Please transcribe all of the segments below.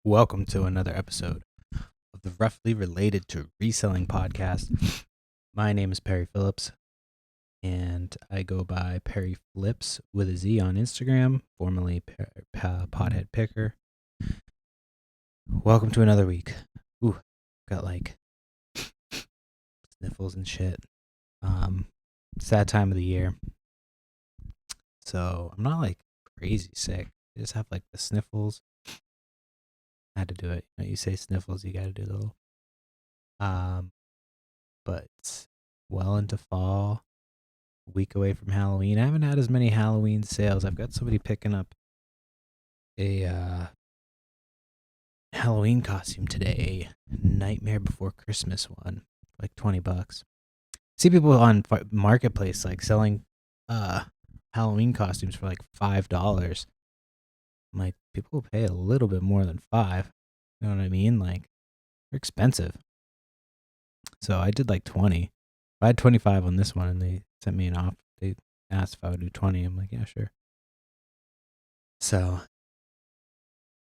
Welcome to another episode of the Roughly Related to Reselling podcast. My name is Perry Phillips, and I go by Perry Flips with a Z on Instagram, formerly Pothead Picker. Welcome to another week. Ooh, got like sniffles and shit. Sad time of the year. So I'm not like crazy sick. I just have like the sniffles. I had to do it. You say sniffles, you got to do the little. But well into fall, a week away from Halloween. I haven't had as many Halloween sales. I've got somebody picking up a Halloween costume today, a Nightmare Before Christmas one, like $20. See people on Marketplace like selling Halloween costumes for like $5. I'm like, people will pay a little bit more than $5. You know what I mean? Like, they're expensive. So I did like 20. I had 25 on this one, and they sent me an offer. They asked if I would do 20. I'm like, yeah, sure. So,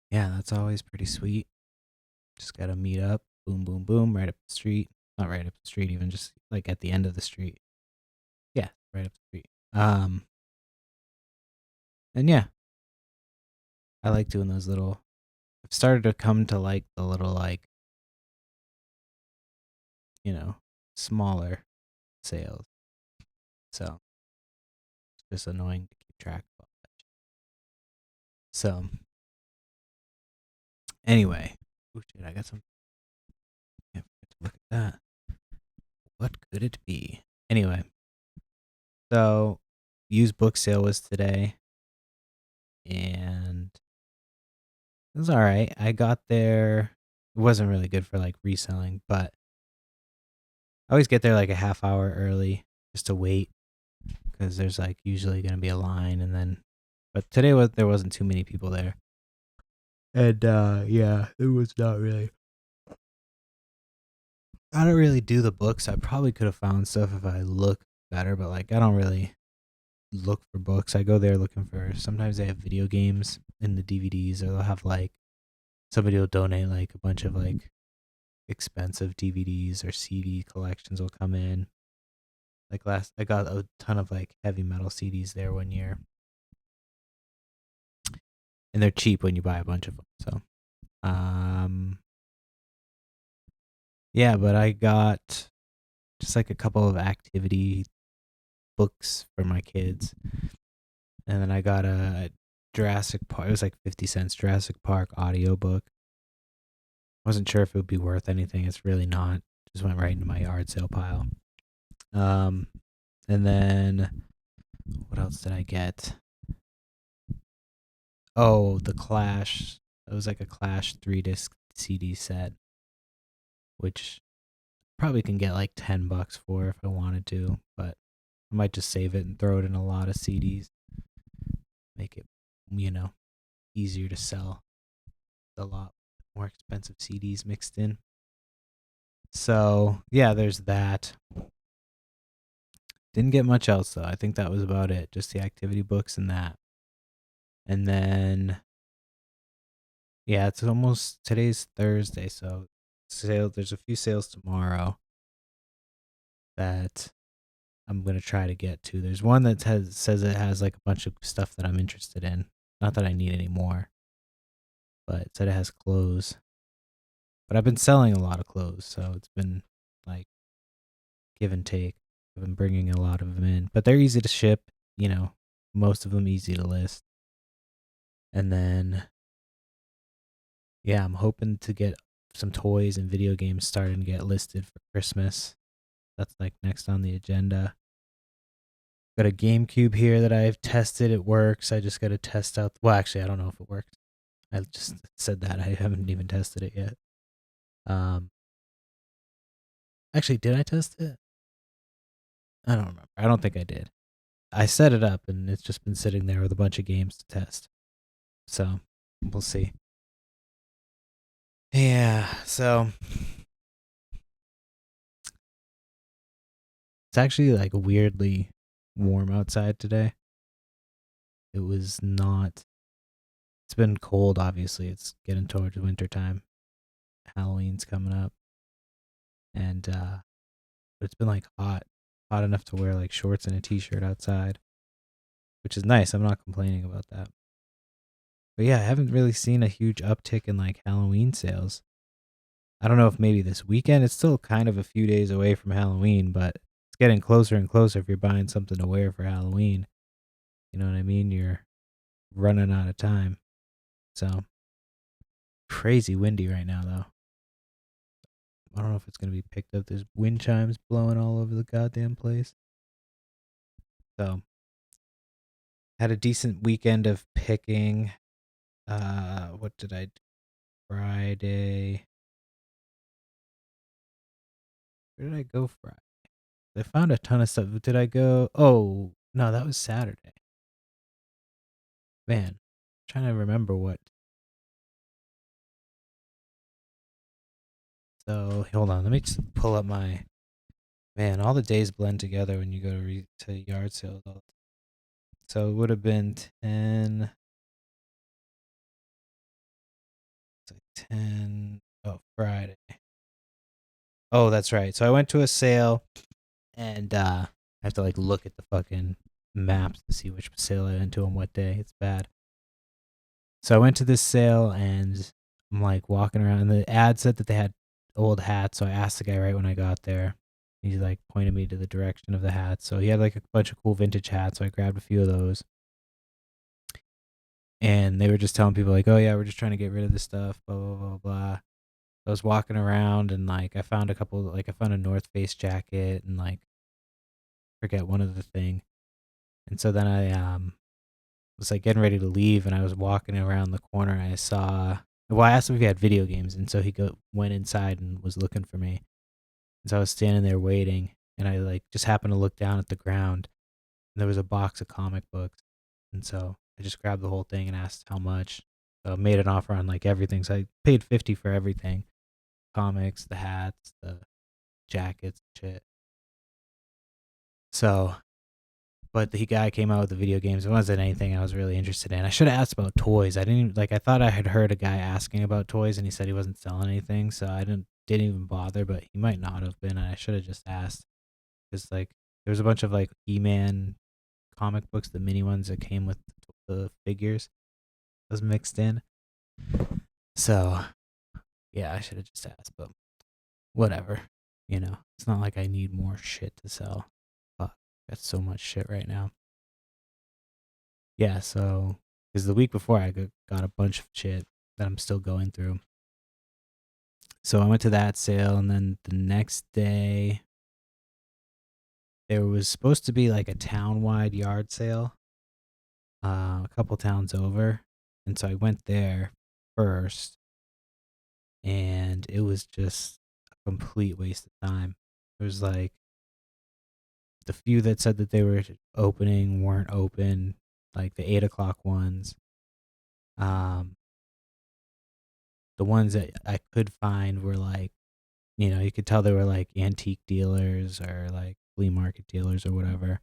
yeah, that's always pretty sweet. Just got to meet up. Boom, boom, boom, right up the street. Not right up the street, even just like at the end of the street. Yeah, right up the street. And yeah, I like doing those little. I've started to come to like the little, like, smaller sales. So, it's just annoying to keep track of all that. So, anyway. Oh, shit, I got some. Can't forget to look at that. What could it be? Anyway, so used book sale was today, and it was all right. I got there. It wasn't really good for like reselling, but I always get there like a half hour early just to wait because there's like usually going to be a line, and then. But today there wasn't too many people there, and yeah, it was not really. I don't really do the books. I probably could have found stuff if I looked better, but like I don't really look for books. I go there looking for. Sometimes they have video games in the DVDs, or they'll have like somebody will donate like a bunch of like expensive DVDs or CD collections will come in. Like I got a ton of like heavy metal CDs there one year, and they're cheap when you buy a bunch of them. So, yeah, but I got just like a couple of activity books for my kids, and then I got a Jurassic Park. It was like 50 cents Jurassic Park audiobook. Wasn't sure if it would be worth anything. It's really not. Just went right into my yard sale pile. Um, and then what else did I get? Oh, the Clash. It was like a Clash 3-disc CD set, which probably can get like $10 for if I wanted to, but I might just save it and throw it in a lot of CDs. Make it, easier to sell. A lot more expensive CDs mixed in. So, yeah, there's that. Didn't get much else though. I think that was about it. Just the activity books and that. And then yeah, it's almost today's Thursday, so there's a few sales tomorrow that I'm gonna try to get to. There's one that says it has like a bunch of stuff that I'm interested in. Not that I need any more, but it said it has clothes. But I've been selling a lot of clothes, so it's been like give and take. I've been bringing a lot of them in, but they're easy to ship. Most of them easy to list. And then, yeah, I'm hoping to get some toys and video games starting to get listed for Christmas. That's like next on the agenda. Got a GameCube here that I've tested. It works. I just got to test out. Well, actually, I don't know if it works. I just said that. I haven't even tested it yet. Actually, did I test it? I don't remember. I don't think I did. I set it up and it's just been sitting there with a bunch of games to test. So we'll see. Yeah. So it's actually like weirdly warm outside today. It was not It's been cold, obviously. It's getting towards winter time. Halloween's coming up, and but it's been like hot enough to wear like shorts and a t-shirt outside, which is nice. I'm not complaining about that. But yeah, I haven't really seen a huge uptick in like Halloween sales. I don't know if maybe this weekend. It's still kind of a few days away from Halloween, but it's getting closer and closer. If you're buying something to wear for Halloween, you know what I mean? You're running out of time. So crazy windy right now, though. I don't know if it's gonna be picked up. There's wind chimes blowing all over the goddamn place. So had a decent weekend of picking. What did I do? Friday. Where did I go Friday? I found a ton of stuff. Did I go? Oh no, that was Saturday. Man, I'm trying to remember what. So hold on, let me just pull up my. Man, all the days blend together when you go to yard sales. So it would have been 10. It's like 10. Oh, Friday. Oh, that's right. So I went to a sale, and I have to like look at the fucking maps to see which sale I went to on what day. It's bad. So I went to this sale, and I'm like walking around, and the ad said that they had old hats. So I asked the guy right when I got there. He like pointed me to the direction of the hats. So he had like a bunch of cool vintage hats. So I grabbed a few of those. And they were just telling people like, "Oh yeah, we're just trying to get rid of this stuff." Blah blah blah blah. I was walking around, and like I found a couple, like I found a North Face jacket, and like forget one other thing. And so then I was like getting ready to leave, and I was walking around the corner, and I saw. Well, I asked him if he had video games, and so he went inside and was looking for me. And so I was standing there waiting, and I like just happened to look down at the ground, and there was a box of comic books, and so I just grabbed the whole thing and asked how much. So I made an offer on like everything. So I paid 50 for everything: comics, the hats, the jackets, shit. So, but the guy came out with the video games. It wasn't anything I was really interested in. I should have asked about toys. I didn't even, like. I thought I had heard a guy asking about toys, and he said he wasn't selling anything. So I didn't even bother. But he might not have been. And I should have just asked, because like there was a bunch of like E-Man comic books, the mini ones that came with the figures, was mixed in. So yeah, I should have just asked, but whatever. It's not like I need more shit to sell. Fuck, got so much shit right now. Yeah, so because the week before I got a bunch of shit that I'm still going through. So I went to that sale, and then the next day there was supposed to be like a town-wide yard sale, a couple towns over, and so I went there first, and it was just a complete waste of time. There was like the few that said that they were opening weren't open, like the 8 o'clock ones. Um, the ones that I could find were like, you could tell they were like antique dealers or like flea market dealers or whatever.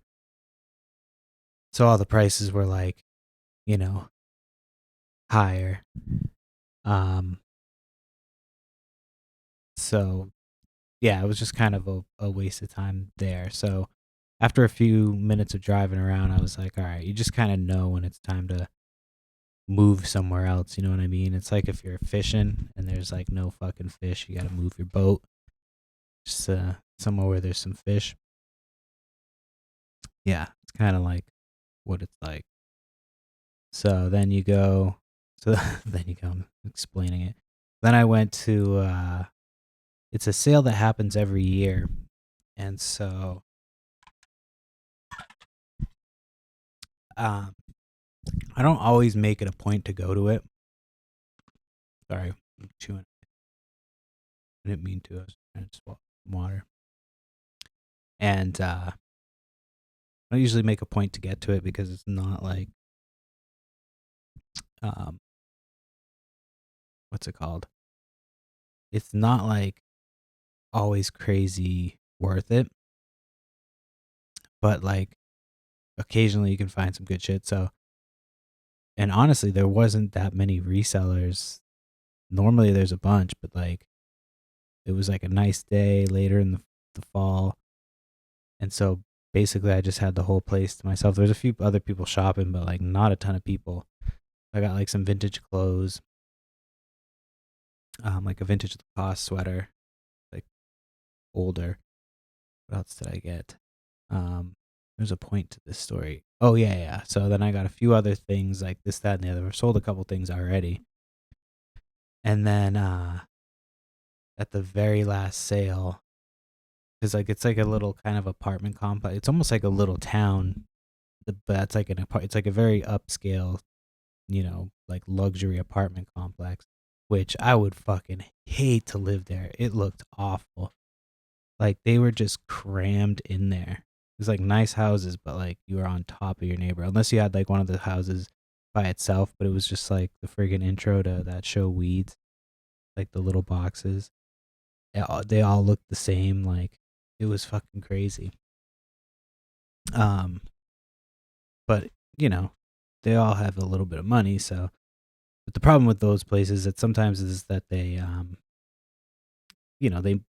So all the prices were like, you know, higher. Um, so yeah, it was just kind of a waste of time there. So after a few minutes of driving around, I was like, all right, you just kind of know when it's time to move somewhere else. You know what I mean? It's like if you're fishing and there's like no fucking fish, you got to move your boat just somewhere where there's some fish. Yeah, it's kind of like what it's like. So then you go, so then you go, I'm explaining it. Then I went to, it's a sale that happens every year. And so, um, I don't always make it a point to go to it. Sorry, I'm chewing. I didn't mean to. I was trying to swallow some water. And I don't usually make a point to get to it because it's not like, um, what's it called? It's not like always crazy worth it, but like occasionally you can find some good shit. So And honestly, there wasn't that many resellers. Normally there's a bunch, but like it was like a nice day later in the fall. And so basically I just had the whole place to myself. There's a few other people shopping, but like not a ton of people. I got like some vintage clothes, like a vintage Lacoste sweater, like older. What else did I get? There's a point to this story. Oh yeah. So then I got a few other things like this, that, and the other. I sold a couple things already. And then at the very last sale, because like it's like a little kind of apartment complex. It's almost like a little town, but that's like it's like a very upscale, like luxury apartment complex, which I would fucking hate to live there. It looked awful. Like they were just crammed in there. It was like nice houses, but like you were on top of your neighbor, unless you had like one of the houses by itself. But it was just like the friggin' intro to that show Weeds, like the little boxes. They all looked the same. Like it was fucking crazy. Um, but you know, they all have a little bit of money. So, but the problem with those places that sometimes is that they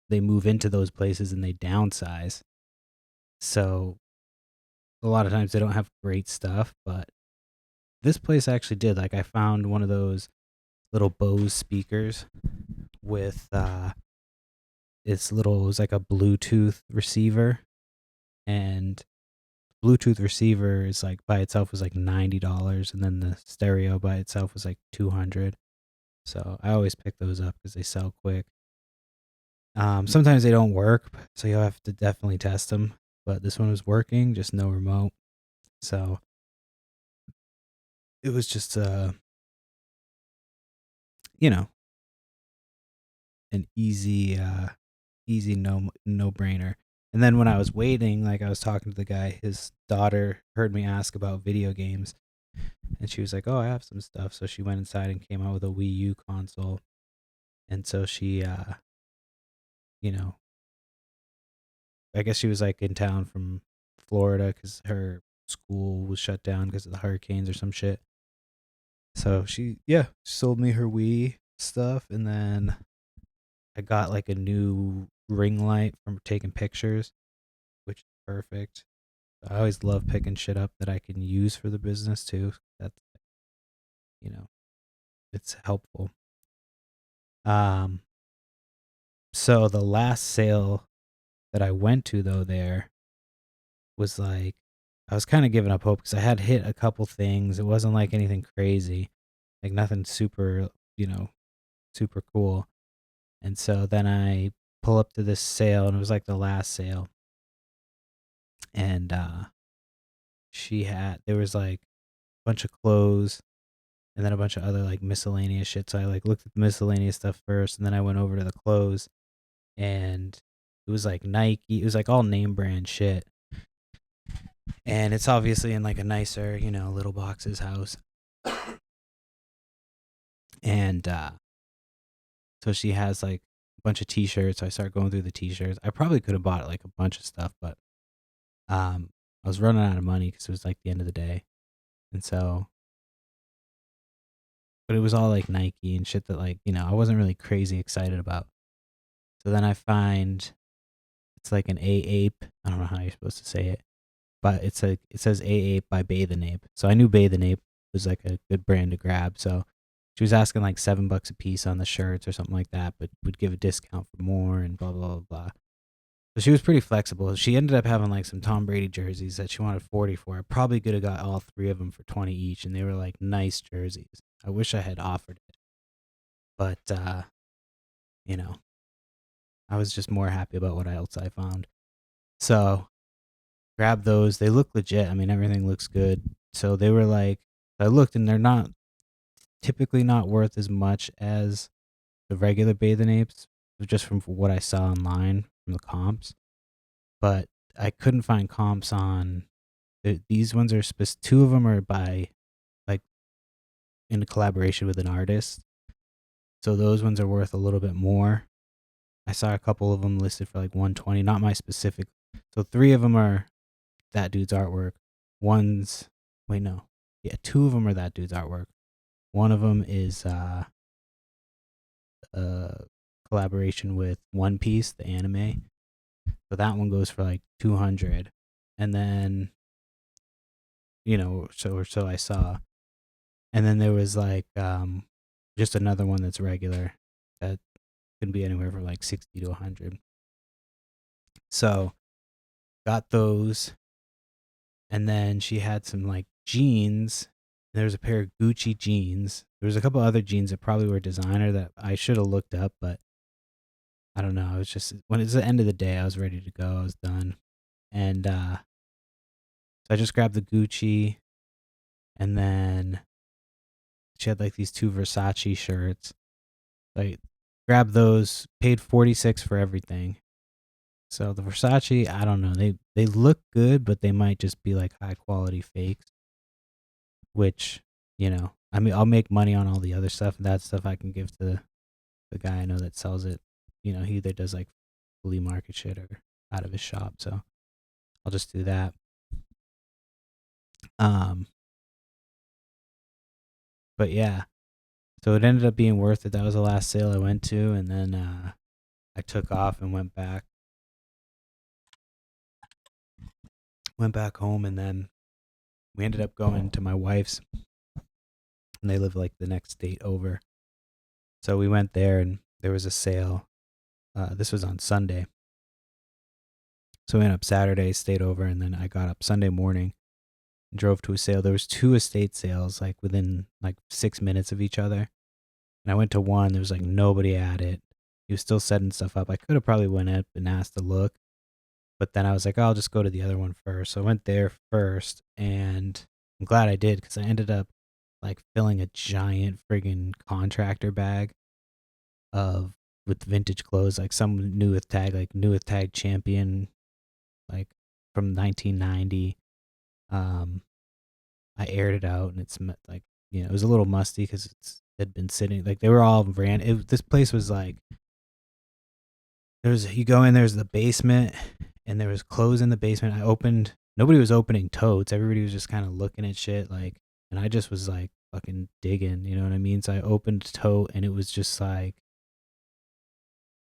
move into those places and they downsize. So a lot of times they don't have great stuff, but this place actually did. Like I found one of those little Bose speakers with it was like a Bluetooth receiver, and Bluetooth receiver is like by itself was like $90, and then the stereo by itself was like 200. So I always pick those up because they sell quick. Sometimes they don't work, so you'll have to definitely test them. But this one was working, just no remote. So it was just you know, an easy no brainer. And then when I was waiting, like I was talking to the guy, his daughter heard me ask about video games, and she was like, "Oh, I have some stuff." So she went inside and came out with a Wii U console. And so she you know, I guess she was like in town from Florida cuz her school was shut down because of the hurricanes or some shit. So she sold me her Wii stuff, and then I got like a new ring light from taking pictures, which is perfect. I always love picking shit up that I can use for the business too. That's you know, it's helpful. Um, so the last sale that I went to though there was like I was kind of giving up hope because I had hit a couple things. It wasn't like anything crazy, like nothing super, super cool. And so then I pull up to this sale, and it was like the last sale, and there was like a bunch of clothes and then a bunch of other like miscellaneous shit. So I like looked at the miscellaneous stuff first, and then I went over to the clothes, and it was like Nike. It was like all name brand shit, and it's obviously in like a nicer, little box's house. And so she has like a bunch of t-shirts. So I start going through the t-shirts. I probably could have bought like a bunch of stuff, but I was running out of money because it was like the end of the day, and so but it was all like Nike and shit that like I wasn't really crazy excited about. So then I find it's like an A Ape. I don't know how you're supposed to say it, but it says A Ape by Bathe and Ape. So I knew Bathe and Ape was like a good brand to grab. So she was asking like $7 a piece on the shirts or something like that, but would give a discount for more and blah blah blah blah. So she was pretty flexible. She ended up having like some Tom Brady jerseys that she wanted 40 for. I probably could have got all three of them for 20 each, and they were like nice jerseys. I wish I had offered it, but you know, I was just more happy about what else I found. So grab those. They look legit. I mean, everything looks good. So they were like, I looked, and they're not typically not worth as much as the regular Bathing Apes, just from what I saw online from the comps. But I couldn't find comps on these ones. Are two of them are by like in collaboration with an artist, so those ones are worth a little bit more. I saw a couple of them listed for like 120, not my specific. So three of them are that dude's artwork. One's wait no, Yeah, two of them are that dude's artwork. One of them is a collaboration with One Piece, the anime. So that one goes for like 200, and then so I saw, and then there was like just another one that's regular that can be anywhere from like 60 to 100. So got those, and then she had some like jeans. There was a pair of Gucci jeans. There was a couple other jeans that probably were designer that I should have looked up, but I don't know. I was just when it's the end of the day, I was ready to go. I was done, and so I just grabbed the Gucci, and then she had like these two Versace shirts. Like grabbed those, paid 46 for everything. So the Versace, I don't know. They look good, but they might just be like high quality fakes, which, I mean, I'll make money on all the other stuff. That stuff I can give to the guy I know that sells it. He either does like flea market shit or out of his shop. So I'll just do that. Um, but yeah, so it ended up being worth it. That was the last sale I went to, and then I took off and went back home, and then we ended up going to my wife's, and they live like the next state over. So we went there, and there was a sale. This was on Sunday. So we went up Saturday, stayed over, and then I got up Sunday morning and drove to a sale. There was two estate sales like within like 6 minutes of each other. And I went to one, there was like nobody at it. He was still setting stuff up. I could have probably went up and asked to look, but then I was like, I'll just go to the other one first. So I went there first, and I'm glad I did because I ended up like filling a giant friggin' contractor bag of with vintage clothes, like some new with tag, like new with tag champion, like from 1990. Um, I aired it out, and it's like it was a little musty because it had been sitting. Like they were all ran. This place was like you go in, there's the basement, and there was clothes in the basement. Nobody was opening totes. Everybody was just kind of looking at shit, like, and I just was like fucking digging, you know what I mean? So I opened a tote, and it was just like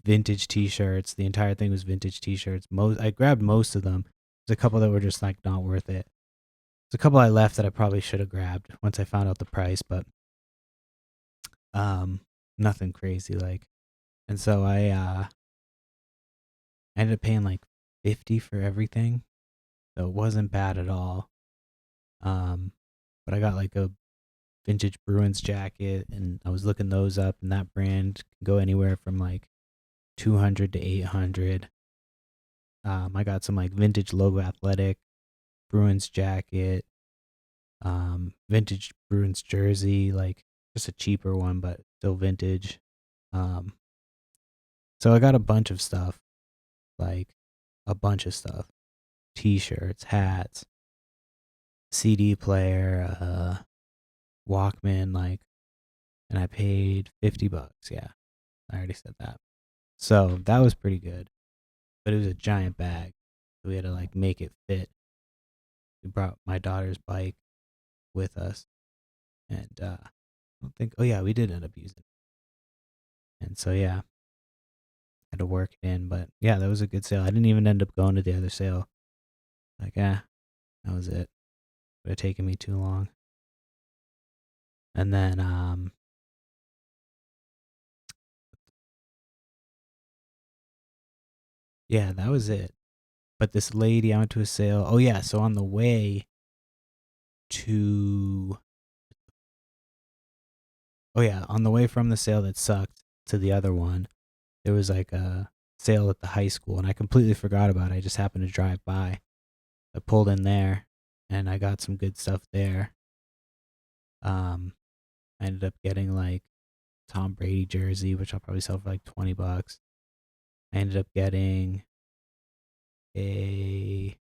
vintage t-shirts. The entire thing was vintage t-shirts. I grabbed most of them. There's a couple that were just like not worth it. There's a couple I left that I probably should have grabbed once I found out the price, but nothing crazy like. And so I ended up paying like 50 for everything. So it wasn't bad at all. But I got like a vintage Bruins jacket, and I was looking those up, and that brand can go anywhere from like 200 to 800. I got some like vintage logo athletic Bruins jacket, vintage Bruins jersey, like just a cheaper one, but still vintage. So I got a bunch of stuff, like a bunch of stuff, t-shirts, hats, CD player, Walkman, like, and I paid $50. Yeah, I already said that. So that was pretty good, but it was a giant bag. So we had to like make it fit. We brought my daughter's bike with us, and I don't think. Oh yeah, we did end up using it. And so yeah, had to work it in. But yeah, that was a good sale. I didn't even end up going to the other sale. Like, that was it. It would have taken me too long. And then yeah, that was it. But this lady, I went to a sale. Oh yeah, so on the way to on the way from the sale that sucked to the other one, there was like a sale at the high school, and I completely forgot about it. I just happened to drive by. I pulled in there, and I got some good stuff there. I ended up getting like Tom Brady jersey, which I'll probably sell for like $20. I ended up getting a.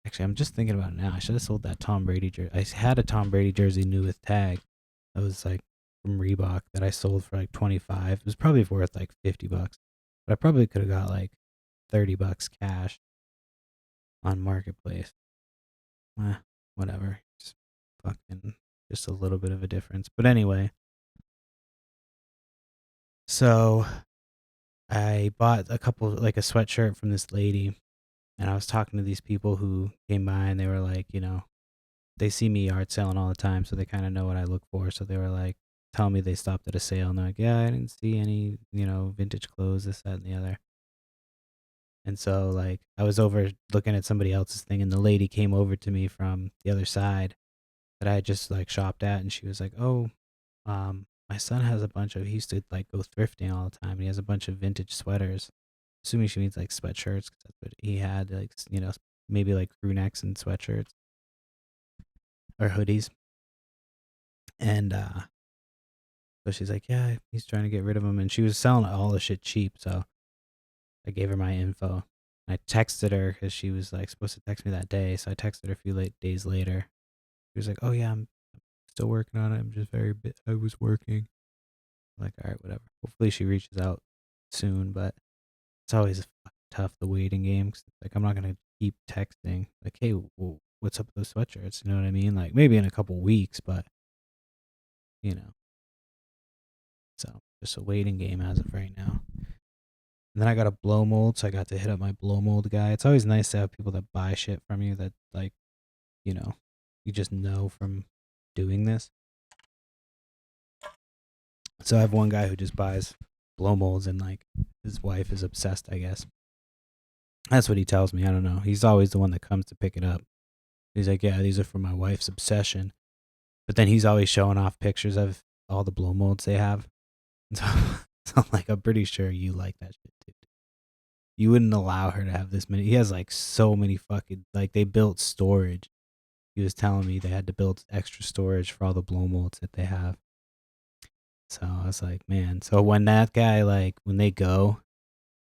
Actually, I'm just thinking about it now. I should have sold that Tom Brady jersey. I had a Tom Brady jersey new with tag. That was like from Reebok that I sold for like 25. It was probably worth like $50, but I probably could have got like $30 cash. on Marketplace. Whatever. Just a little bit of a difference. But anyway, so I bought a couple, like a sweatshirt from this lady, and I was talking to these people who came by, and they were like, they see me yard selling all the time, so they kind of know what I look for. So they were like, telling me they stopped at a sale, and they're like, yeah, I didn't see any, vintage clothes, this, that, and the other. And so, like, I was over looking at somebody else's thing, and the lady came over to me from the other side that I had just like shopped at, and she was like, "Oh, my son has a bunch of. He used to like go thrifting all the time, and he has a bunch of vintage sweaters." Assuming she means like sweatshirts, because that's what he had, like maybe like crew necks and sweatshirts or hoodies. And so she's like, "Yeah, he's trying to get rid of them," and she was selling all the shit cheap. So I gave her my info. I texted her because she was like supposed to text me that day. So I texted her a few days later. She was like, "Oh yeah, I'm still working on it. I'm just I was working." I'm like, all right, whatever. Hopefully she reaches out soon, but it's always tough, the waiting game. 'Cause like, I'm not going to keep texting, like, hey, well, what's up with those sweatshirts? You know what I mean? Like, maybe in a couple weeks, but, you know. So just a waiting game as of right now. And then I got a blow mold, so I got to hit up my blow mold guy. It's always nice to have people that buy shit from you that, like, you just know from doing this. So I have one guy who just buys blow molds, and like his wife is obsessed, I guess. That's what he tells me. I don't know. He's always the one that comes to pick it up. He's like, yeah, these are for my wife's obsession. But then he's always showing off pictures of all the blow molds they have. So, so like, I'm pretty sure you like that shit too. You wouldn't allow her to have this many. He has like so many fucking, like, they built storage. He was telling me they had to build extra storage for all the blow molds that they have. So I was like, man. So when that guy, like, when they go,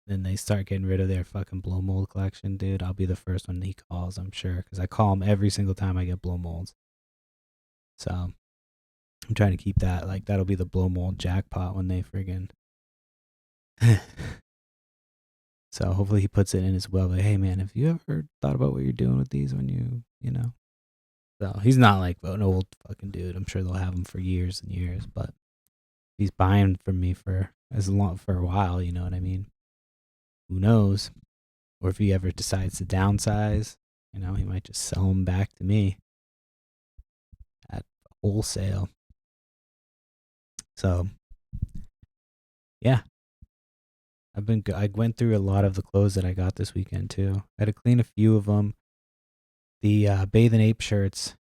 then they start getting rid of their fucking blow mold collection, dude, I'll be the first one he calls, I'm sure, because I call him every single time I get blow molds. So I'm trying to keep that. Like, that'll be the blow mold jackpot when they friggin'. So hopefully he puts it in as well. But hey, man, have you ever thought about what you're doing with these when you know? So he's not like an old fucking dude. I'm sure they'll have him for years and years, but he's buying from me for a while. You know what I mean? Who knows? Or if he ever decides to downsize, he might just sell them back to me at wholesale. So, yeah, I went through a lot of the clothes that I got this weekend too. I had to clean a few of them. The Bathe and Ape shirts,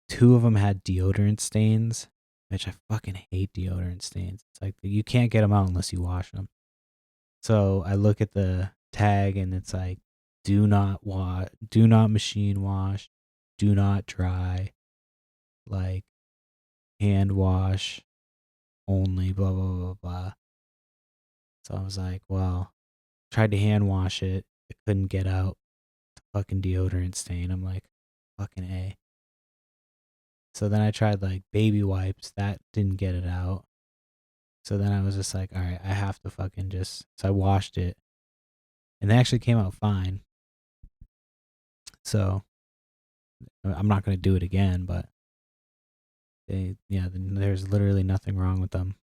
2 of them had deodorant stains, which I fucking hate deodorant stains. It's like you can't get them out unless you wash them. So I look at the tag and it's like, do not machine wash, do not dry, like hand wash only, blah blah blah blah. So I was like, well, tried to hand wash it, I couldn't get out the fucking deodorant stain. I'm like, fucking A. So then I tried like baby wipes, that didn't get it out. So then I was just like, all right, I have to fucking just. So I washed it, and they actually came out fine. So I'm not gonna do it again, but there's literally nothing wrong with them.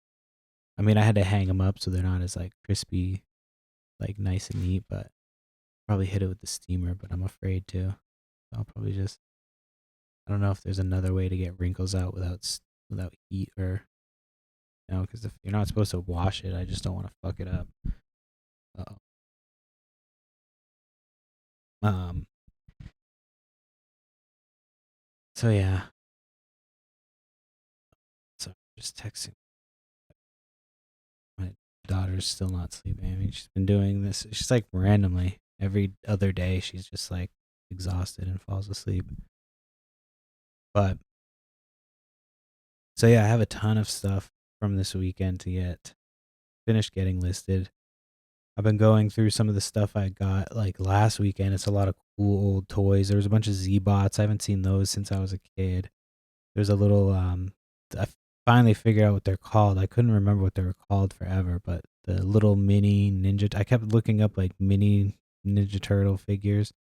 I mean, I had to hang them up so they're not as like crispy, like nice and neat, but probably hit it with the steamer, but I'm afraid to. I'll probably just. I don't know if there's another way to get wrinkles out without heat, or because if you're not supposed to wash it, I just don't want to fuck it up. Uh-oh. Um. So yeah. So just texting. My daughter's still not sleeping. I mean, she's been doing this. She's like randomly every other day. She's just like exhausted and falls asleep. But so yeah, I have a ton of stuff from this weekend to get finished getting listed. I've been going through some of the stuff I got like last weekend. It's a lot of cool old toys. There was a bunch of Z-Bots. I haven't seen those since I was a kid. There's a little I finally figured out what they're called. I couldn't remember what they were called forever, but the little mini ninja. I kept looking up like mini Ninja Turtle figures.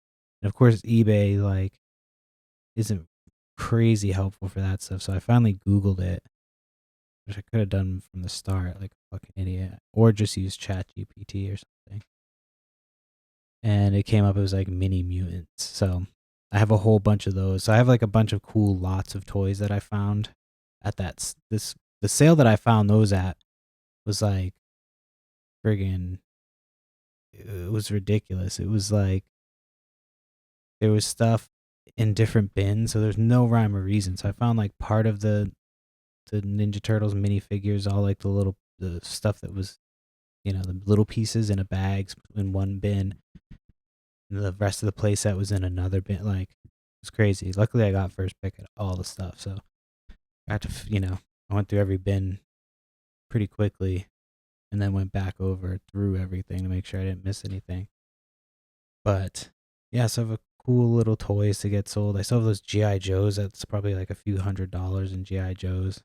And of course, eBay like isn't crazy helpful for that stuff. So I finally Googled it, which I could have done from the start, like a fucking idiot, or just use ChatGPT or something. And it came up, it was like mini mutants. So I have a whole bunch of those. So I have like a bunch of cool lots of toys that I found at the sale that I found those at was like friggin' it was ridiculous. It was like there was stuff in different bins, so there's no rhyme or reason. So I found like part of the Ninja Turtles minifigures, all like the stuff that was, the little pieces in a bag in one bin, and the rest of the playset was in another bin. Like it was crazy. Luckily, I got first pick at all the stuff, so I had to, I went through every bin pretty quickly, and then went back over through everything to make sure I didn't miss anything. But yeah, so I have a cool little toys to get sold. I still have those GI Joes. That's probably like a few $100s in GI Joes.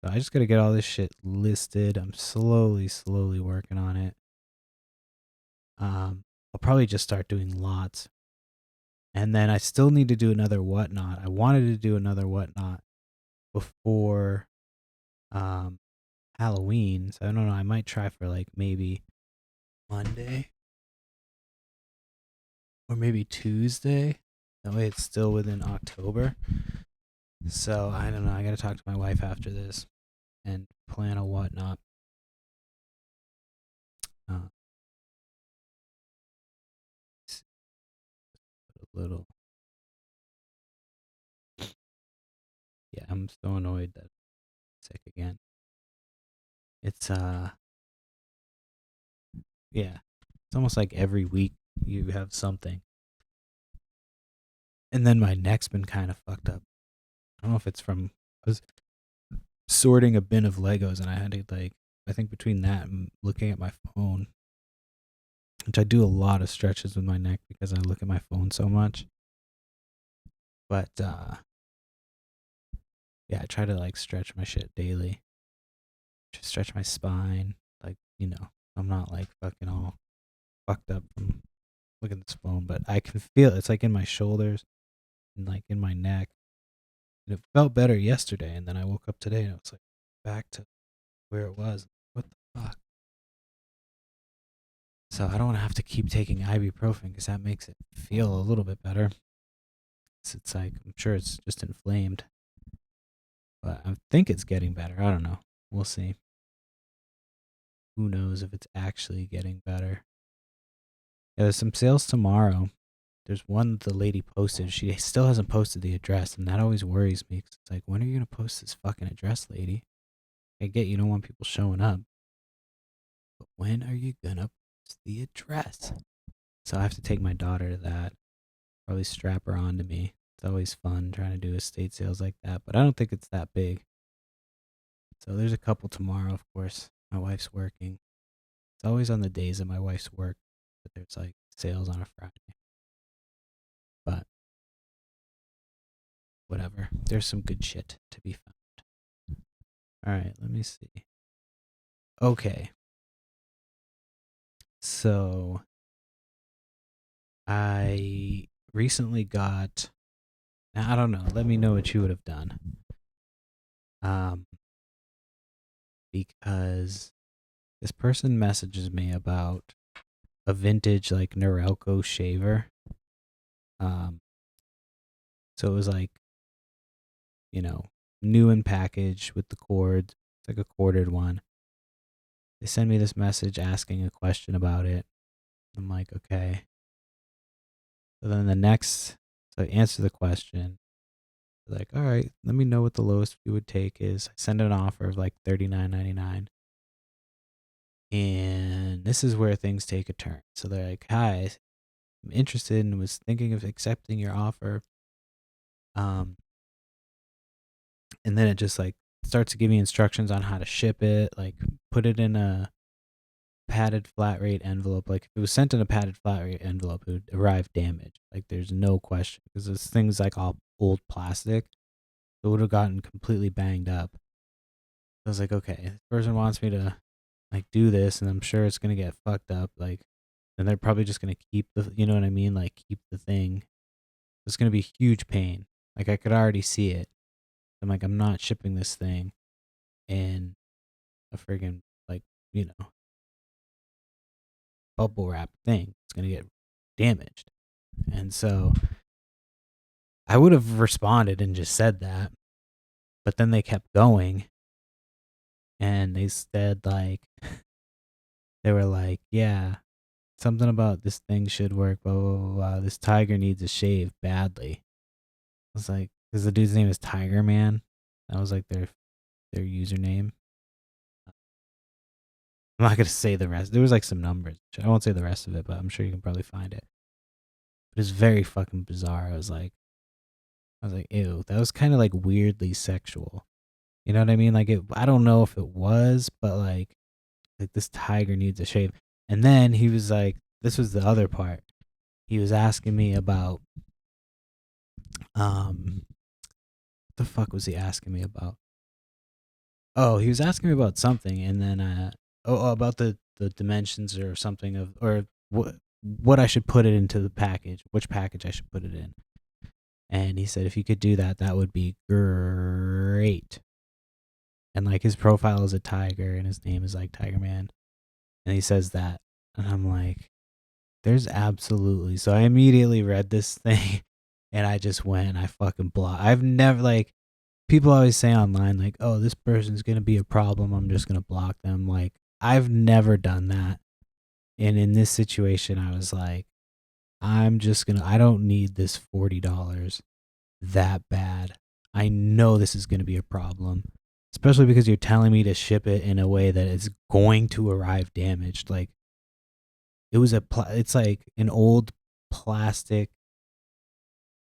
So I just gotta get all this shit listed. I'm slowly working on it. I'll probably just start doing lots, and then I still need to do another whatnot. I wanted to do another whatnot before um Halloween, so I don't know. I might try for like maybe Monday or maybe Tuesday. That way it's still within October. So I don't know. I gotta talk to my wife after this and plan a whatnot. Uh, a little. Yeah, I'm so annoyed that I'm sick again. It's yeah. It's almost like every week you have something. And then my neck's been kind of fucked up. I don't know if it's from I was sorting a bin of Legos and I had to like I think between that and looking at my phone, which I do a lot of stretches with my neck because I look at my phone so much. But yeah, I try to like stretch my shit daily. Just stretch my spine, like, I'm not like fucking all fucked up from looking at this phone, but I can feel it's like in my shoulders and like in my neck. And it felt better yesterday, and then I woke up today and it was like back to where it was. What the fuck? So I don't want to have to keep taking ibuprofen because that makes it feel a little bit better. It's like I'm sure it's just inflamed, but I think it's getting better. I don't know. We'll see. Who knows if it's actually getting better? Yeah, there's some sales tomorrow. There's one that the lady posted. She still hasn't posted the address, and that always worries me. 'Cause it's like, when are you gonna post this fucking address, lady? I get you don't want people showing up, but when are you gonna post the address? So I have to take my daughter to that. Probably strap her on to me. It's always fun trying to do estate sales like that, but I don't think it's that big. So there's a couple tomorrow, of course. My wife's working. It's always on the days that my wife's work that there's like sales on a Friday. But whatever. There's some good shit to be found. All right, let me see. Okay. So I recently got now I don't know. Let me know what you would have done. Um because this person messages me about a vintage like Norelco shaver. Um so it was like, new in package with the cords. It's like a corded one. They send me this message asking a question about it. I'm like, okay. So then so I answer the question. They're like, all right, let me know what the lowest you would take is. I send an offer of like $39.99. And this is where things take a turn. So they're like, hi, I'm interested and was thinking of accepting your offer. And then it just like starts to give me instructions on how to ship it, like put it in a padded flat rate envelope. Like if it was sent in a padded flat rate envelope, it would arrive damaged. Like there's no question because this thing's like all old plastic. It would have gotten completely banged up. I was like, okay, this person wants me to like do this, and I'm sure it's gonna get fucked up. Like, and they're probably just gonna keep the, you know what I mean? Like keep the thing It's going to be huge pain. Like, I could already see it. I'm like, I'm not shipping this thing in a friggin', like, you know, bubble wrap thing. It's going to get damaged. And so I would have responded and just said that. But then they kept going. And they said, like, they were like, yeah, something about this thing should work, blah, blah, blah, blah. This tiger needs a shave badly. I was like, because the dude's name is Tiger Man. That was like their username. I'm not gonna say the rest. There was like some numbers. I won't say the rest of it, but I'm sure you can probably find it. But it's very fucking bizarre. I was like, ew. That was kind of like weirdly sexual. You know what I mean? Like I don't know if it was, but like this tiger needs a shave. And then he was like, this was the other part. He was asking me about, what the fuck was he asking me about? Oh, he was asking me about something, and then about the dimensions or something of, or what I should put it into the package, which package I should put it in. And he said if you could do that, that would be great. And like his profile is a tiger, and his name is like Tiger Man, and he says that, and I'm like, there's absolutely. So I immediately read this thing, and I just went and I fucking blocked. I've never like people always say online like, oh, this person's gonna be a problem, I'm just gonna block them. Like, I've never done that. And in this situation I was like, I don't need this $40 that bad. I know this is gonna be a problem. Especially because you're telling me to ship it in a way that it's going to arrive damaged. Like, it's like an old plastic,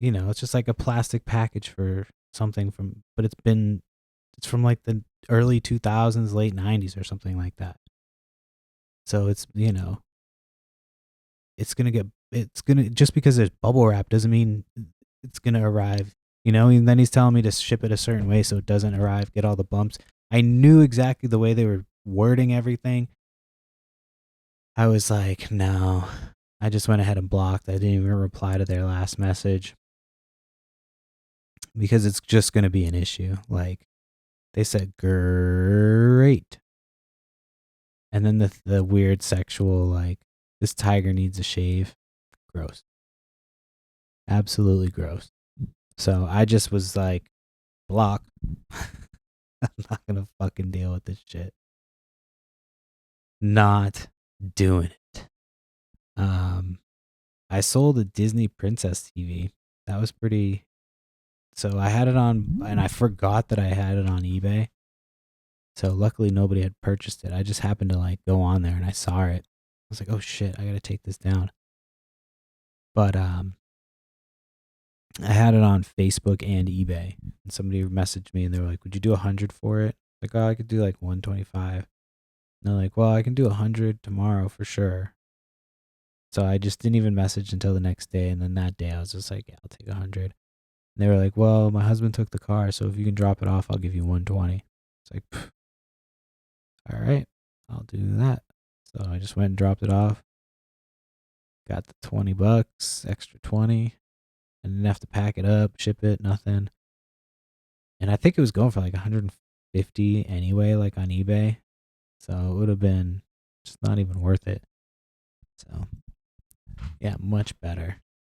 it's just like a plastic package for something but it's from like the early 2000s, late 90s or something like that. So it's going to, just because there's bubble wrap doesn't mean it's going to arrive, and then he's telling me to ship it a certain way so it doesn't arrive, get all the bumps. I knew exactly the way they were wording everything. I was like, no, I just went ahead and blocked. I didn't even reply to their last message because it's just going to be an issue. Like, they said, great. And then the weird sexual, like, this tiger needs a shave. Gross. Absolutely gross. So I just was like, block. I'm not going to fucking deal with this shit. Not doing it. I sold a Disney Princess TV. That was pretty. So I had it on, and I forgot that I had it on eBay. So luckily nobody had purchased it. I just happened to like go on there and I saw it. I was like, oh shit, I gotta take this down. But I had it on Facebook and eBay, and somebody messaged me and they were like, "Would you do 100 for it?" Like, oh, I could do like 125. And they're like, "Well, I can do 100 tomorrow for sure." So I just didn't even message until the next day, and then that day I was just like, "Yeah, I'll take 100." And they were like, "Well, my husband took the car, so if you can drop it off, I'll give you 120." It's like, all right, I'll do that. So I just went and dropped it off. Got the $20, extra 20. I didn't have to pack it up, ship it, nothing. And I think it was going for like 150 anyway, like on eBay. So it would have been just not even worth it. So yeah, much better.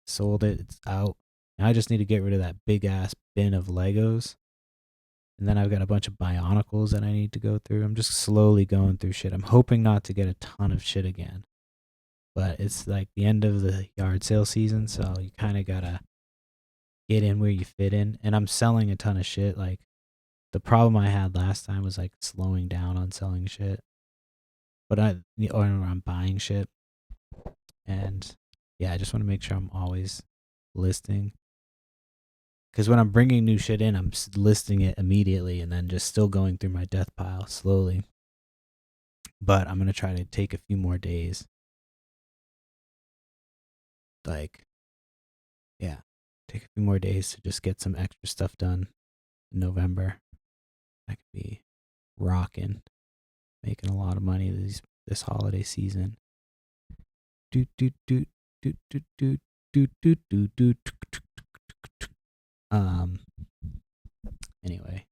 Sold it. It's out. Now I just need to get rid of that big ass bin of Legos. And then I've got a bunch of Bionicles that I need to go through. I'm just slowly going through shit. I'm hoping not to get a ton of shit again. But it's like the end of the yard sale season, so you kind of got to get in where you fit in. And I'm selling a ton of shit. Like, the problem I had last time was like slowing down on selling shit. Or I'm buying shit. And yeah, I just want to make sure I'm always listing. Because when I'm bringing new shit in, I'm listing it immediately and then just still going through my death pile slowly. But I'm going to try to take a few more days. Like, yeah, take a few more days to just get some extra stuff done in November. I could be rocking, making a lot of money this holiday season. Do do do do do do do do do do. Um. Anyway,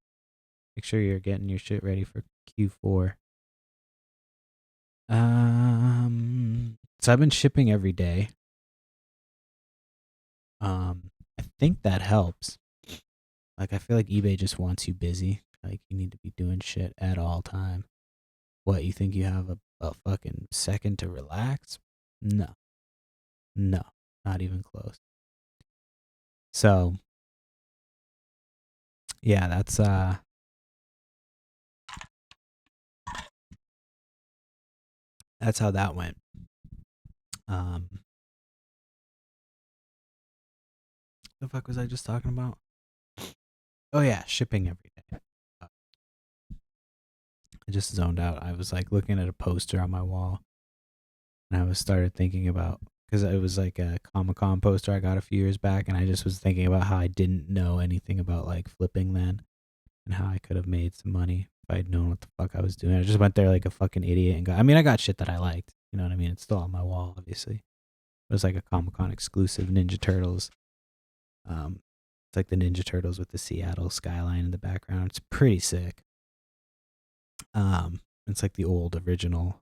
make sure you're getting your shit ready for Q4. So I've been shipping every day. I think that helps. Like I feel like eBay just wants you busy. Like you need to be doing shit at all time. What, you think you have a fucking second to relax? No. No. Not even close. So yeah, that's how that went. Um the fuck was I just talking about? Oh yeah, shipping every day. I just zoned out. I was like looking at a poster on my wall, and I was started thinking about, because it was like a Comic-Con poster I got a few years back, and I just was thinking about how I didn't know anything about like flipping then, and how I could have made some money if I'd known what the fuck I was doing. I just went there like a fucking idiot and got. I mean, I got shit that I liked. You know what I mean? It's still on my wall, obviously. It was like a Comic-Con exclusive Ninja Turtles. It's like the Ninja Turtles with the Seattle skyline in the background. It's pretty sick. It's like the old original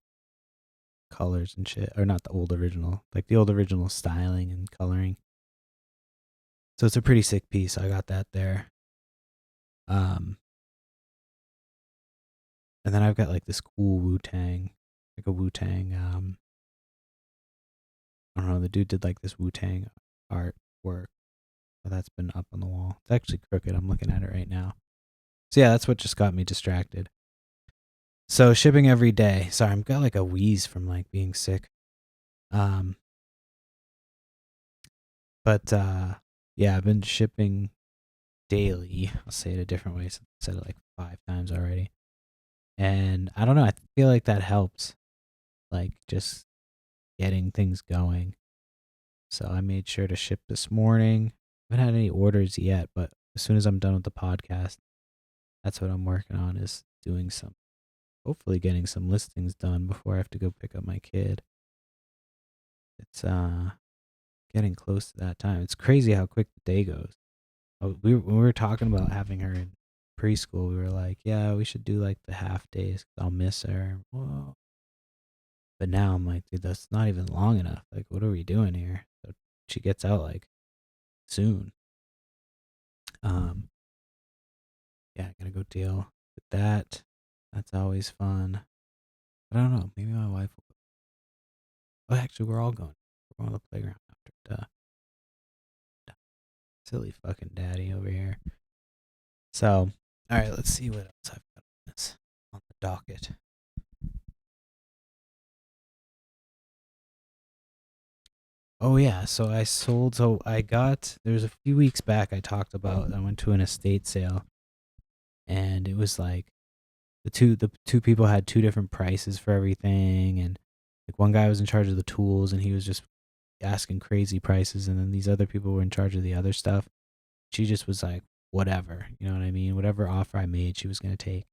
colors and shit, or not the old original, like the old original styling and coloring. So it's a pretty sick piece. I got that there. Um, and then I've got like this cool Wu Tang, like a Wu Tang. I don't know. The dude did like this Wu Tang artwork. So that's been up on the wall. It's actually crooked. I'm looking at it right now. So yeah, that's what just got me distracted. So shipping every day. Sorry, I'm got like a wheeze from like being sick. Um, but yeah, I've been shipping daily. I'll say it a different way. So I said it like 5 times already. And I don't know. I feel like that helps, like just getting things going. So I made sure to ship this morning. I haven't had any orders yet, but as soon as I'm done with the podcast, that's what I'm working on, is doing some, hopefully getting some listings done before I have to go pick up my kid. It's getting close to that time. It's crazy how quick the day goes. When we were talking about having her in preschool, we were like, yeah, we should do like the half days 'cause I'll miss her. Whoa. But now I'm like, dude, that's not even long enough. Like, what are we doing here? So she gets out like soon. Yeah, I gotta go deal with that. That's always fun. But I don't know. Maybe my wife will go. Oh, actually, we're all going. We're going to the playground after. Duh. Silly fucking daddy over here. So, all right, let's see what else I've got on this, on the docket. Oh yeah, so I sold. So I got. There was a few weeks back I talked about. I went to an estate sale, and it was like the two people had two different prices for everything, and like one guy was in charge of the tools, and he was just asking crazy prices, and then these other people were in charge of the other stuff. She just was like, whatever, you know what I mean? Whatever offer I made, she was gonna take.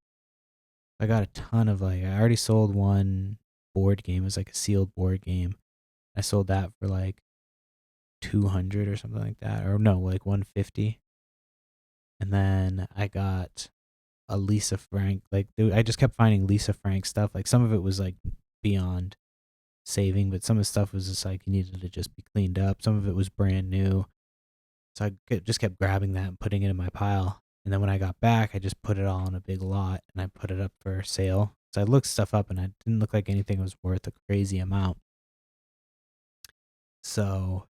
I got a ton of, like, I already sold one board game. It was like a sealed board game. I sold that for like 200 or something like that, or no, like 150. And then I got a Lisa Frank. Like, dude, I just kept finding Lisa Frank stuff. Like, some of it was like beyond saving, but some of the stuff was just like you needed to just be cleaned up. Some of it was brand new. So just kept grabbing that and putting it in my pile. And then when I got back, I just put it all in a big lot and I put it up for sale. So I looked stuff up and it didn't look like anything was worth a crazy amount. So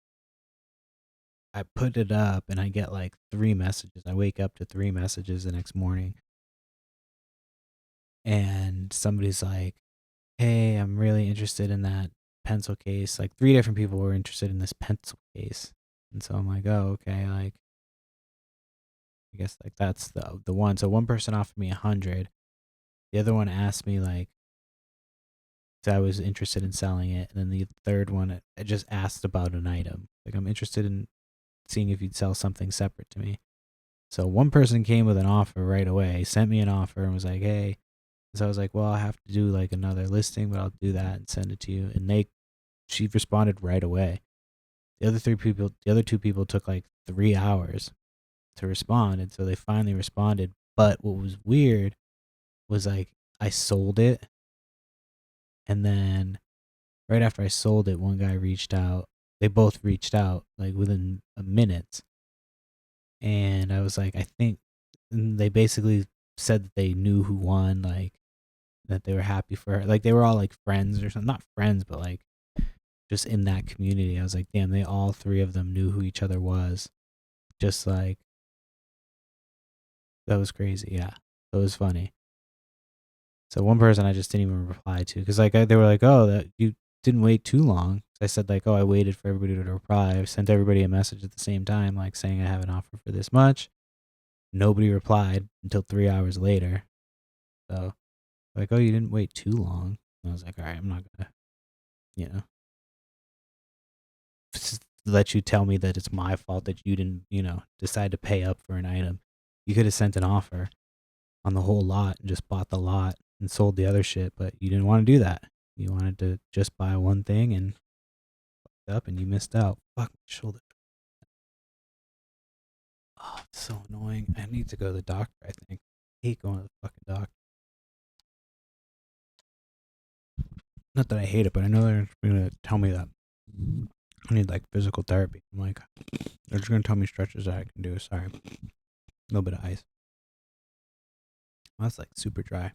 I put it up and I get like 3 messages. I wake up to 3 messages the next morning. And somebody's like, hey, I'm really interested in that pencil case. Like 3 different people were interested in this pencil case. And so I'm like, oh, okay. Like, I guess like that's the one. So one person offered me 100. The other one asked me like if I was interested in selling it, and then the third one I just asked about an item. Like, I'm interested in seeing if you'd sell something separate to me. So one person came with an offer right away, sent me an offer, and was like, "Hey." So I was like, "Well, I have to do like another listing, but I'll do that and send it to you." And she responded right away. The other 2 people took like 3 hours. to respond, and so they finally responded. But what was weird was like I sold it, and then right after I sold it, one guy reached out. They both reached out like within a minute, and I was like, I think they basically said that they knew who won, like that they were happy for her. Like they were all like friends or something, not friends, but like just in that community. I was like, damn, they all three of them knew who each other was. Just like that was crazy. Yeah, it was funny. So one person I just didn't even reply to because like they were like, oh, that you didn't wait too long. I said like, oh, I waited for everybody to reply. I sent everybody a message at the same time, like saying I have an offer for this much. Nobody replied until 3 hours later. So like, oh, you didn't wait too long. And I was like, all right, I'm not gonna, you know, let you tell me that it's my fault that you didn't, decide to pay up for an item. You could have sent an offer on the whole lot and just bought the lot and sold the other shit, but you didn't want to do that. You wanted to just buy one thing and fucked up and you missed out. Fuck my shoulder. Oh, it's so annoying. I need to go to the doctor, I think. I hate going to the fucking doctor. Not that I hate it, but I know they're going to tell me that I need like physical therapy. I'm like, they're just going to tell me stretches that I can do. Sorry. A little bit of ice. Well, that's like super dry.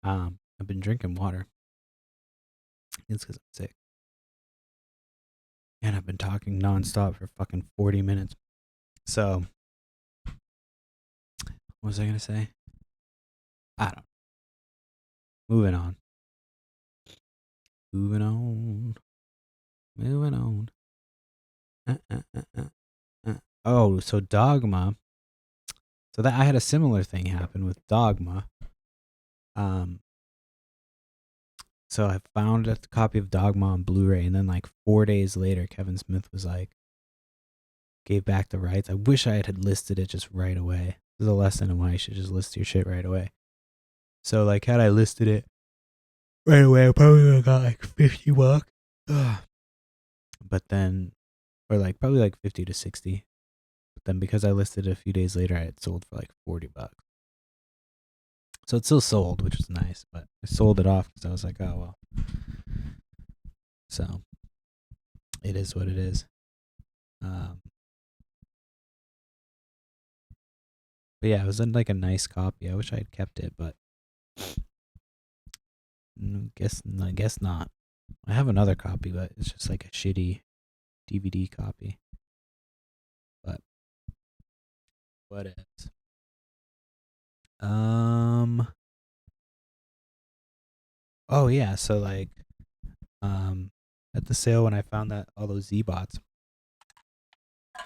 I've been drinking water. It's because I'm sick. And I've been talking nonstop for fucking 40 minutes. So, what was I going to say? I don't know. Moving on. Moving on. Moving on. Oh, so Dogma. So that I had a similar thing happen with Dogma. So I found a copy of Dogma on Blu-ray, and then like 4 days later, Kevin Smith was like, gave back the rights. I wish I had listed it just right away. This is a lesson in why you should just list your shit right away. So like, had I listed it right away, I probably would have got like $50. But then, or like probably like 50 to 60. But then because I listed it a few days later, it sold for like $40. So it still sold, which was nice, but I sold it off because I was like, oh well. So it is what it is. But yeah, it was in like a nice copy. I wish I had kept it, but I guess not. I have another copy, but it's just like a shitty DVD copy. But what is? Oh yeah, so like at the sale when I found that all those Z-bots. I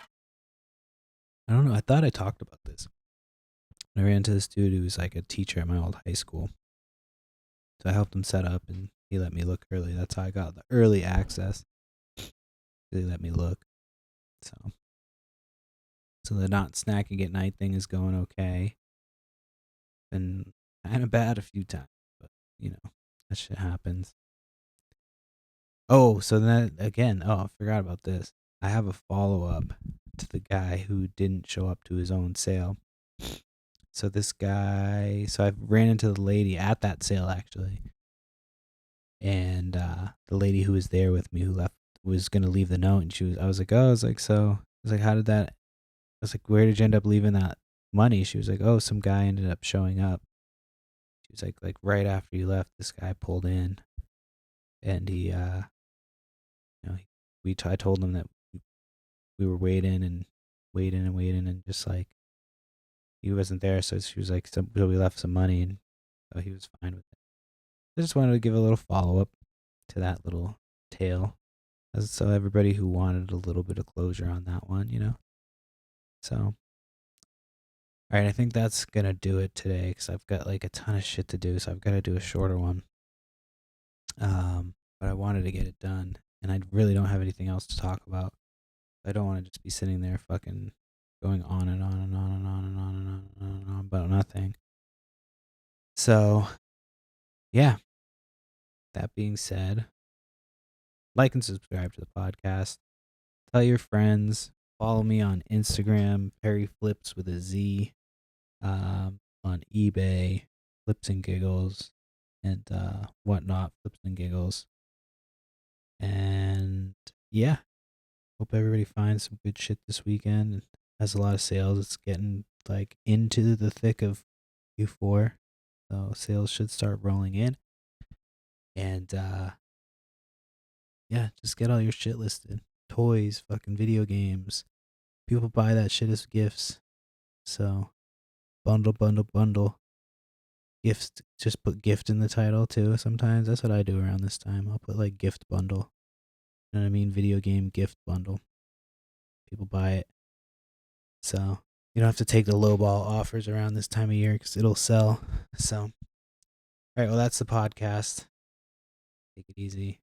don't know, I thought I talked about this. I ran into this dude who was like a teacher at my old high school. So I helped him set up and he let me look early. That's how I got the early access. They let me look. So the not snacking at night thing is going okay. Been kind of bad a few times, but that shit happens. Oh, so then again, I forgot about this. I have a follow up to the guy who didn't show up to his own sale. So this guy, so I ran into the lady at that sale actually, and the lady who was there with me who left was gonna leave the note, and I was like, how did that? I was like, where did you end up leaving that money? She was like, oh, some guy ended up showing up. She was like right after you left, this guy pulled in, and he, I told him that we were waiting and just like he wasn't there, so she was like, so we left some money, and so he was fine with it. I just wanted to give a little follow up to that little tale, so everybody who wanted a little bit of closure on that one, So, all right, I think that's gonna do it today because I've got like a ton of shit to do, so I've got to do a shorter one. But I wanted to get it done, and I really don't have anything else to talk about. I don't want to just be sitting there fucking going on and on and on and on and on and on and on and on about nothing. So, yeah. That being said, like and subscribe to the podcast. Tell your friends. Follow me on Instagram, Perry Flips with a Z. On eBay, Flips and Giggles, and whatnot, Flips and Giggles. And yeah, hope everybody finds some good shit this weekend. It has a lot of sales. It's getting like into the thick of Q4, so sales should start rolling in. And yeah, just get all your shit listed. Toys, fucking video games. People buy that shit as gifts. So bundle, bundle, bundle. Gifts, just put gift in the title too. Sometimes that's what I do around this time. I'll put like gift bundle. You know what I mean? Video game gift bundle. People buy it. So you don't have to take the lowball offers around this time of year because it'll sell. So, all right. Well, that's the podcast. Take it easy.